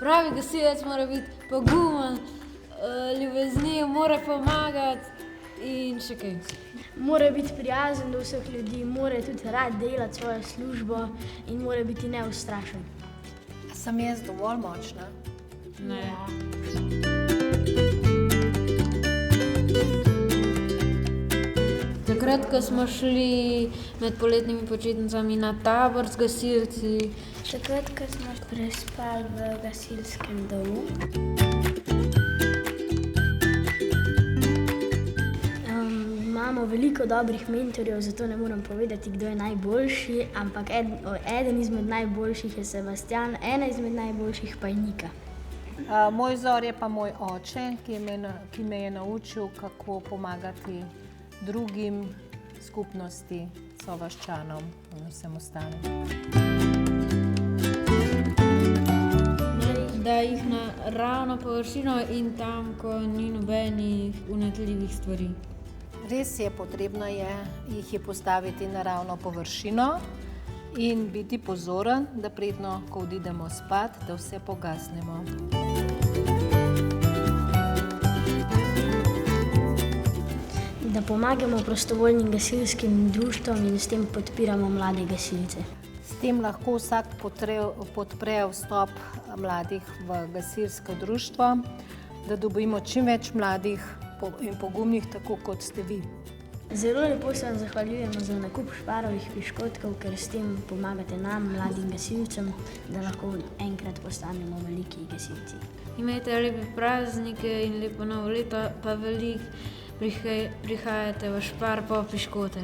Pravi gasilec mora biti pogumen, ljubezniv, mora pomagati in še kaj. Mora biti prijazen do vseh ljudi, mora tudi rad delati svojo službo in mora biti neustrašen. Sem jaz dovolj močna? Ne. Takrat, ko smo šli med poletnimi počitnicami na tabor z gasilci. Takrat, ko smo prespali v gasilskem domu. Imamo veliko dobrih mentorjev, zato ne moram povedati, kdo je najboljši, ampak eden izmed najboljših je Sebastian, ena izmed najboljših pa je Nika. Moj vzor je pa moj oče, ki me je naučil, kako pomagati drugim, skupnosti, sovaščanom in vsem ostalim. Da jih na ravno površino in tam, ko ni nobenih vnetljivih stvari. Res je, potrebno jih je postaviti na ravno površino in biti pozoren, da predno, ko odidemo spat, da vse pogasnemo. Da pomagamo prostovoljnim gasilskim društvom in s tem podpiramo mlade gasilce. S tem lahko vsak podpre vstop mladih v gasilsko društvo, da dobimo čim več mladih in pogumnih, tako kot ste vi. Zelo lepo se vam zahvaljujemo za nakup Šparovih piškotkov, ker s tem pomagate nam, mladim gasilcem, da lahko enkrat postanemo veliki gasilci. Imejte lepe praznike in lepo novo leto, pa veliko prihajate v Špar po piškote.